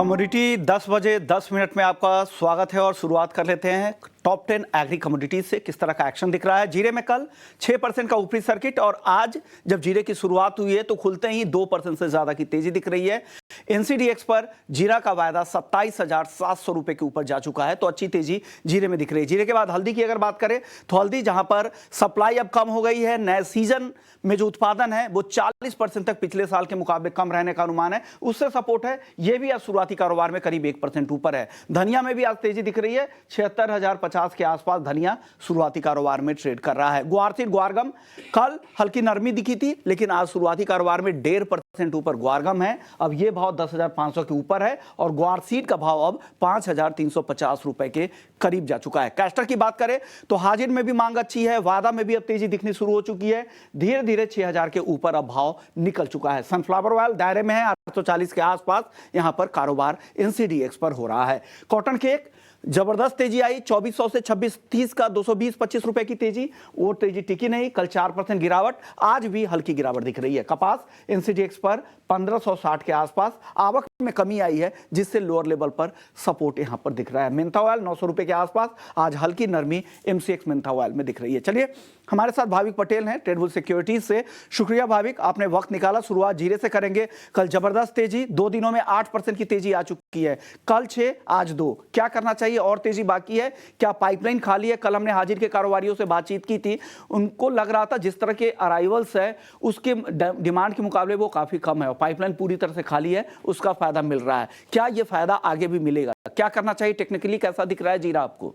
Commodity 10 बजे 10 minute में आपका स्वागत है और शुरुआत कर लेते हैं टॉप 10 एग्री कमोडिटीज से। किस तरह का एक्शन दिख रहा है। जीरे में कल 6% का ऊपरी सर्किट और आज जब जीरे की शुरुआत हुई है तो खुलते ही 2% से ज्यादा की तेजी दिख रही है। एनसीडीएक्स पर जीरा का वायदा 27,700 रुपए के ऊपर जा चुका है, तो अच्छी तेजी जीरे में दिख रही है। जीरे के बाद हल्दी की अगर बात करें तो हल्दी जहां पर सप्लाई अब कम हो गई है, नए सीजन में जो उत्पादन है वो 40% तक पिछले साल के मुकाबले कम रहने का अनुमान है, उससे सपोर्ट है। यह भी आज शुरुआती कारोबार में करीब 1% ऊपर है। धनिया में भी आज तेजी दिख रही है, 76,050 के आसपास धनिया शुरुआती कारोबार में ट्रेड कर रहा है। ग्वारसीड ग्वारगम कल हल्की नरमी दिखी थी, लेकिन आज शुरुआती कारोबार में 1.5% ऊपर ग्वारगम है। अब यह भाव 10,500 के ऊपर है और ग्वारसीड का भाव अब 5,350 रुपए के करीब जा चुका है। कैस्टर की बात करें तो हाजिर में भी मांग अच्छी है, वादा में भी अब तेजी दिखनी शुरू हो चुकी है। धीरे धीरे 6,000 के ऊपर अब भाव निकल चुका है। सनफ्लावर ऑयल दायरे में है, 840 के आसपास यहां पर कारोबार एनसीडीएक्स पर हो रहा है। कॉटन केक जबरदस्त तेजी आई, 2400 से 2630 का 220-25 रुपए की तेजी, वो तेजी टिकी नहीं। कल 4% गिरावट, आज भी हल्की गिरावट दिख रही है। कपास एनसीडीएक्स पर 1560 के आसपास आवक में कमी आई है, जिससे लोअर लेवल पर सपोर्ट यहां पर दिख रहा है। मेंथा ऑयल 900 रुपए के आसपास, आज हल्की नरमी एमसीएक्स मेंथा ऑयल में दिख रही है। चलिए हमारे साथ भाविक पटेल हैं ट्रेडबुल सिक्योरिटीज से। शुक्रिया भाविक, आपने वक्त निकाला। शुरुआत जीरे से करेंगे। कल जबरदस्त तेजी, 2 दिनों में 8% की तेजी आ चुकी है। कल 6 आज 2, क्या करना चाहिए? और तेजी बाकी है क्या? पाइपलाइन खाली है? कल हमने हाजिर के कारोबारियों से बातचीत की थी, उनको लग रहा था जिस तरह के अराइवल्स है उसके डिमांड के मुकाबले वो काफी कम है और पाइपलाइन पूरी तरह से खाली है, उसका फायदा मिल रहा है। क्या ये फायदा आगे भी मिलेगा? क्या करना चाहिए? टेक्निकली कैसा दिख रहा है जीरा आपको?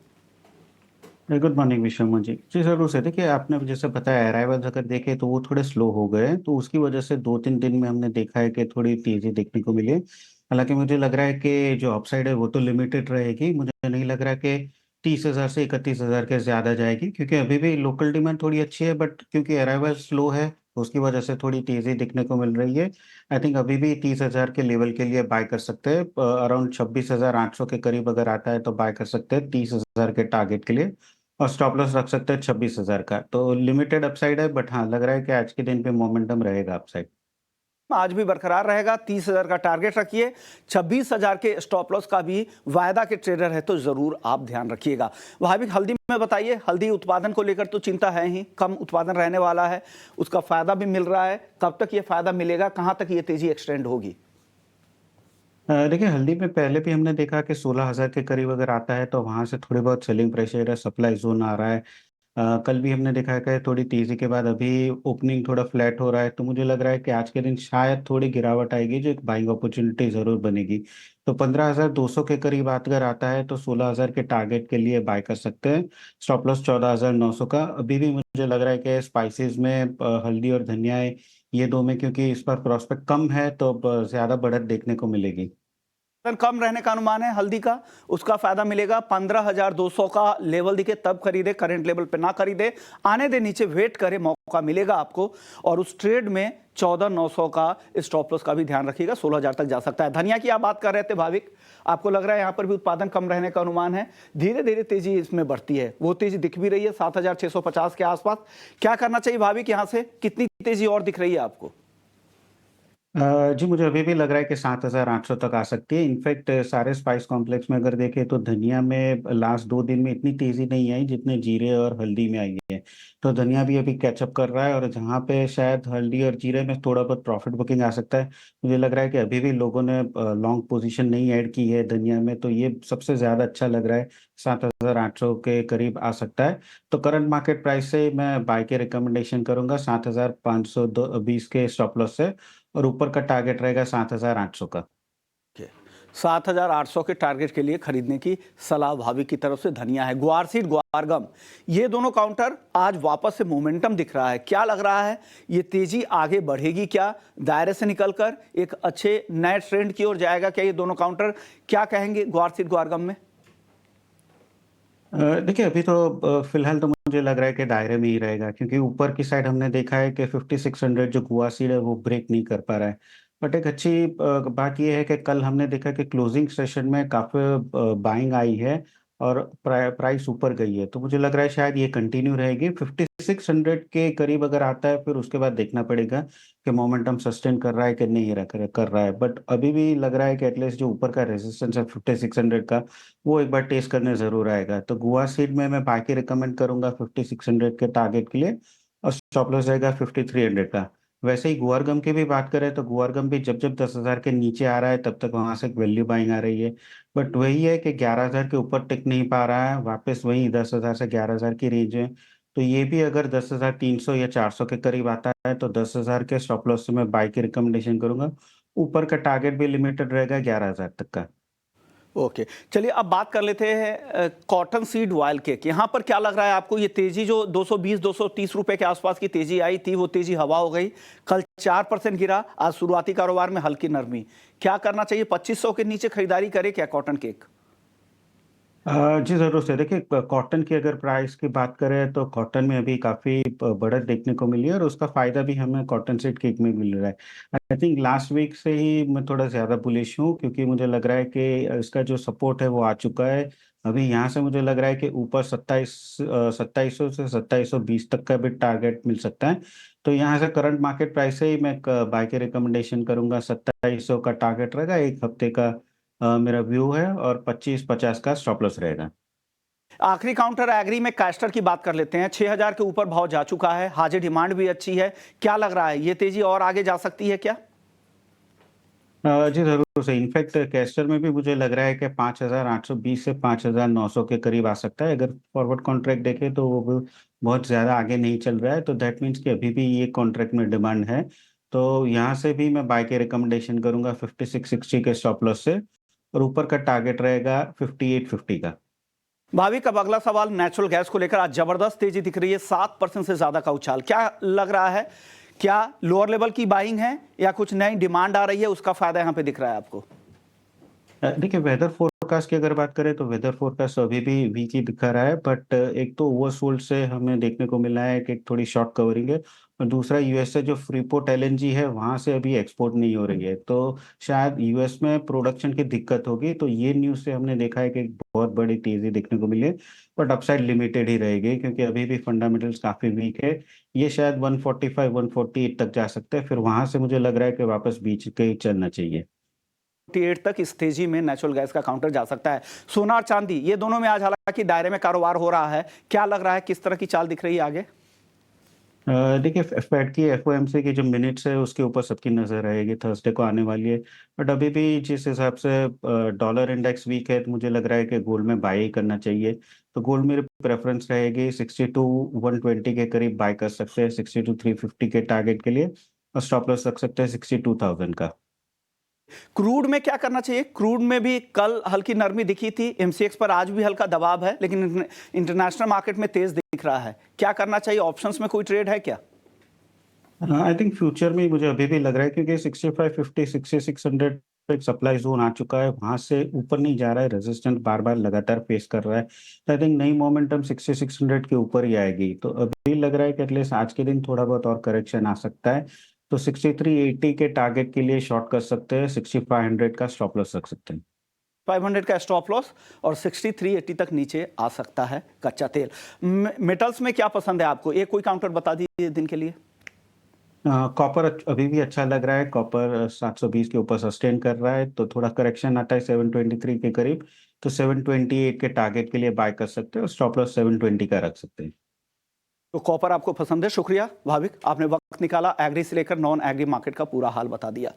गुड मॉर्निंग विश्वम जी। जी जरूर से देखिए, आपने जैसे बताया अराइवल्स अगर देखें तो वो थोड़े स्लो हो गए हैं, तो उसकी वजह से 2-3 दिन में हमने देखा है कि थोड़ी तेजी देखने को मिली है। हालांकि मुझे लग रहा है कि जो अपसाइड है वो तो लिमिटेड रहेगी। मुझे नहीं लग रहा कि 30,000 से 31,000 के ज़्यादा जाएगी, क्योंकि अभी भी लोकल डिमांड थोड़ी अच्छी है, बट क्योंकि अराइवल स्लो है तो उसकी वजह से थोड़ी तेज़ी दिखने को मिल रही है। आई थिंक अभी भी 30,000 के लेवल के लिए बाय कर सकते हैं। अराउंड 26,800 के करीब अगर आता है तो बाय कर सकते हैं 30,000 के टारगेट के लिए, और स्टॉप लॉस रख सकते हैं 26,000 का। तो लिमिटेड अपसाइड है, बट हाँ लग रहा है कि आज के दिन पे मोमेंटम रहेगा अपसाइड। आज भी बरकरार रहेगा। 30,000 का टारगेट रखिए, 26,000 के स्टॉप लॉस का भी वायदा के ट्रेडर है तो जरूर आप ध्यान रखिएगा। भाविक हल्दी में बताइए, हल्दी उत्पादन को लेकर तो चिंता है ही, कम उत्पादन रहने वाला है, उसका फायदा भी मिल रहा है। कब तक ये फायदा मिलेगा, कहां तक ये तेजी एक्सटेंड होगी? देखिए, हल्दी में पहले भी हमने देखा कि 16,000 के करीब अगर आता है तो वहाँ से थोड़ी बहुत सेलिंग प्रेशर है, सप्लाई ज़ोन आ रहा है। कल भी हमने देखा है कि थोड़ी तेज़ी के बाद अभी ओपनिंग थोड़ा फ्लैट हो रहा है, तो मुझे लग रहा है कि आज के दिन शायद थोड़ी गिरावट आएगी, जो एक बाइंग अपॉर्चुनिटी ज़रूर बनेगी। तो 15,200 के करीब अगर आता है तो 16,000 के टारगेट के लिए बाय कर सकते हैं। स्टॉप लॉस 14,900 का। अभी भी मुझे लग रहा है कि स्पाइसेस में हल्दी और धनिया है, ये 2 में, क्योंकि इस पर प्रॉस्पेक्ट कम है तो अब ज़्यादा बढ़त देखने को मिलेगी। कम रहने का अनुमान है हल्दी का, उसका फायदा मिलेगा। 15,200 का लेवल दिखे तब खरीदे, करंट लेवल पे ना खरीदे, आने दे नीचे, वेट करे, मौका मिलेगा आपको। और उस ट्रेड में 14,900 का स्टॉप लॉस का भी ध्यान रखिएगा, 16,000 तक जा सकता है। धनिया की आप बात कर रहे थे भाविक, आपको लग रहा है यहां पर भी उत्पादन कम रहने का अनुमान है, धीरे धीरे तेजी इसमें बढ़ती है, वो तेजी दिख भी रही है 7,650 के आसपास। क्या करना चाहिए भाविक? यहां से कितनी तेजी और दिख रही है आपको? जी, मुझे अभी भी लग रहा है कि 7,800 तक आ सकती है। इनफैक्ट सारे स्पाइस कॉम्प्लेक्स में अगर देखें तो धनिया में लास्ट 2 दिन में इतनी तेज़ी नहीं आई जितने जीरे और हल्दी में आई है। तो धनिया भी अभी कैचअप कर रहा है, और जहाँ पे शायद हल्दी और जीरे में थोड़ा बहुत प्रॉफिट बुकिंग आ सकता है, मुझे लग रहा है कि अभी भी लोगों ने लॉन्ग पोजीशन नहीं ऐड की है धनिया में, तो ये सबसे ज़्यादा अच्छा लग रहा है। 7,800 के करीब आ सकता है। तो करंट मार्केट प्राइस से मैं बाय के रिकमेंडेशन करूँगा 7,520 के स्टॉप लॉस से, और ऊपर का टारगेट रहेगा 7,800 का। 7,800 के टारगेट के लिए खरीदने की सलाह भाविक की तरफ से धनिया है। ग्वारसीड ग्वारगम, ये दोनों काउंटर आज वापस से मोमेंटम दिख रहा है। क्या लग रहा है, ये तेजी आगे बढ़ेगी क्या? दायरे से निकलकर एक अच्छे नए ट्रेंड की ओर जाएगा क्या ये दोनों काउंटर? क्या कहेंगे ग्वारसीड ग्वारगम में? देखिए, अभी तो फिलहाल तो मुझे लग रहा है कि दायरे में ही रहेगा, क्योंकि ऊपर की साइड हमने देखा है कि 5600 जो गुआ सीड है वो ब्रेक नहीं कर पा रहा है। बट एक अच्छी बात ये है कि कल हमने देखा कि क्लोजिंग सेशन में काफ़ी बाइंग आई है, और प्राइस ऊपर गई है, तो मुझे लग रहा है शायद ये कंटिन्यू रहेगी 5600 के करीब अगर आता है, फिर उसके बाद देखना पड़ेगा कि मोमेंटम सस्टेन कर रहा है कि नहीं कर रहा है। बट अभी भी लग रहा है कि एटलीस्ट जो ऊपर का रेजिस्टेंस है 5600 का, वो एक बार टेस्ट करने जरूर आएगा। तो गोवा सीड में मैं बाकी रिकमेंड करूंगा 5600 के टारगेट के लिए, और स्टॉप लॉस रहेगा 5300 का। वैसे ही गुआरगम की भी बात करें तो गुआरगम भी जब जब 10,000 के नीचे आ रहा है तब तक वहां से वैल्यू बाइंग आ रही है। बट वही है कि 11,000 के ऊपर टिक नहीं पा रहा है, वापस वही 10,000 से 11,000 की रेंज है। तो ये भी अगर 10,300 या 400 के करीब आता है तो 10,000 के स्टॉप लॉस से मैं बाई की रिकमेंडेशन करूंगा। ऊपर का टारगेट भी लिमिटेड रहेगा 11,000 तक का। ओके, चलिए अब बात कर लेते हैं कॉटन सीड ऑयल केक। यहाँ पर क्या लग रहा है आपको, ये तेजी जो 220-230 रुपए के आसपास की तेजी आई थी, वो तेजी हवा हो गई? कल 4% गिरा, आज शुरुआती कारोबार में हल्की नरमी। क्या करना चाहिए? 2500 के नीचे खरीदारी करे क्या कॉटन केक? जी ज़रूर से देखिए, कॉटन की अगर प्राइस की बात करें तो कॉटन में अभी काफ़ी बढ़त देखने को मिली है, और उसका फ़ायदा भी हमें कॉटन सीड केक में मिल रहा है। आई थिंक लास्ट वीक से ही मैं थोड़ा ज़्यादा बुलिश हूँ, क्योंकि मुझे लग रहा है कि इसका जो सपोर्ट है वो आ चुका है। अभी यहाँ से मुझे लग रहा है कि ऊपर 2700 से 2720 तक का भी टारगेट मिल सकता है। तो यहाँ से करंट मार्केट प्राइस से ही मैं बाय की रिकमेंडेशन करूंगा। 2700 का टारगेट रहेगा, एक हफ्ते का मेरा व्यू है, और 25-50 का स्टॉप लॉस रहेगा। आखिरी काउंटर एग्री में कैस्टर की बात कर लेते हैं। 6000 के ऊपर भाव जा चुका है, हाजिर डिमांड भी अच्छी है। क्या लग रहा है, ये तेजी और आगे जा सकती है क्या? जी ज़रूर से, इनफैक्ट कैस्टर में भी मुझे लग रहा है कि 5,820 से 5,900 के करीब आ सकता है। अगर फॉरवर्ड कॉन्ट्रैक्ट देखें तो वो भी बहुत ज़्यादा आगे नहीं चल रहा है, तो दैट मीन्स कि अभी भी ये कॉन्ट्रैक्ट में डिमांड है। तो यहाँ से भी मैं बाय के रिकमेंडेशन करूंगा 5660 के स्टॉप लॉस से, और ऊपर का टारगेट रहेगा 5850 का। भाविक, अब अगला सवाल नेचुरल गैस को लेकर। आज जबरदस्त तेजी दिख रही है, 7% से ज्यादा का उछाल। क्या लग रहा है, क्या लोअर लेवल की बाइंग है या कुछ नई डिमांड आ रही है, उसका फायदा यहां पे दिख रहा है आपको? देखिए, वेदर फोरकास्ट की अगर बात करें तो वेदर फोरकास्ट अभी भी वीक ही दिखा रहा है, बट एक तो ओवरसोल्ड से हमें देखने को मिला है कि एक थोड़ी शॉर्ट कवरिंग है, और दूसरा यूएस से जो फ्रीपोर्ट एलएनजी है वहां से अभी एक्सपोर्ट नहीं हो रही है, तो शायद यूएस में प्रोडक्शन की दिक्कत होगी। तो ये न्यूज़ से हमने देखा है कि एक बहुत बड़ी तेजी देखने को मिली है, बट अपसाइड लिमिटेड ही रहेगी, क्योंकि अभी भी फंडामेंटल्स काफी वीक है। ये शायद 145-148 तक जा सकते हैं, फिर वहां से मुझे लग रहा है कि वापस बीच के ही चलना चाहिए। 48 तक इस तेजी में नेचुरल गैस का काउंटर जा सकता है। सोना और चांदी, ये दोनों में आज हालांकि दायरे में कारोबार हो रहा है। क्या लग रहा है, किस तरह की चाल दिख रही है आगे? देखिए, फेड की एफओएमसी की जो मिनट्स है उसके ऊपर सबकी नज़र रहेगी, थर्सडे को आने वाली है। बट अभी भी जिस हिसाब से डॉलर इंडेक्स वीक है, तो मुझे लग रहा है कि गोल्ड में बाई करना चाहिए। तो गोल्ड मेरी प्रेफरेंस रहेगी 62-120 के करीब बाय कर सकते हैं, 62-350 के टारगेट के लिए, और स्टॉप लॉस रख सकते हैं 62,000 का। क्रूड में क्या करना चाहिए? क्रूड में भी कल हल्की नरमी दिखी थी, एमसीएक्स पर आज भी हल्का दबाव है, लेकिन इंटरनेशनल मार्केट में तेज दिख रहा है। क्या करना चाहिए? ऑप्शंस में कोई ट्रेड है क्या? आई थिंक फ्यूचर में मुझे अभी भी लग रहा है, क्योंकि 6550 6600 पे एक सप्लाई जोन आ चुका है, वहां से ऊपर नहीं जा रहा है, रेजिस्टेंस बार बार लगातार फेस कर रहा है। तो आई थिंक नई मोमेंटम 6600 के ऊपर ही आएगी, तो अभी लग रहा है कि एटलीस्ट आज के दिन थोड़ा बहुत और करेक्शन आ सकता है। तो 6380 के टारगेट के लिए शॉर्ट कर सकते हैं, 6500 का स्टॉप लॉस रख सकते हैं। 500 का स्टॉप लॉस, और 6380 तक नीचे आ सकता है कच्चा तेल। मेटल्स में क्या पसंद है आपको? एक कोई काउंटर बता दीजिए दिन के लिए। कॉपर अभी भी अच्छा लग रहा है, कॉपर 720 के ऊपर सस्टेन कर रहा है, तो थोड़ा करेक्शन आता है 723 के करीब, तो 728 के टारगेट के लिए बाय कर सकते हैं, और स्टॉप लॉस 720 का रख सकते हैं। तो कॉपर आपको पसंद है। शुक्रिया भाविक, आपने वक्त निकाला, एग्री से लेकर नॉन एग्री मार्केट का पूरा हाल बता दिया।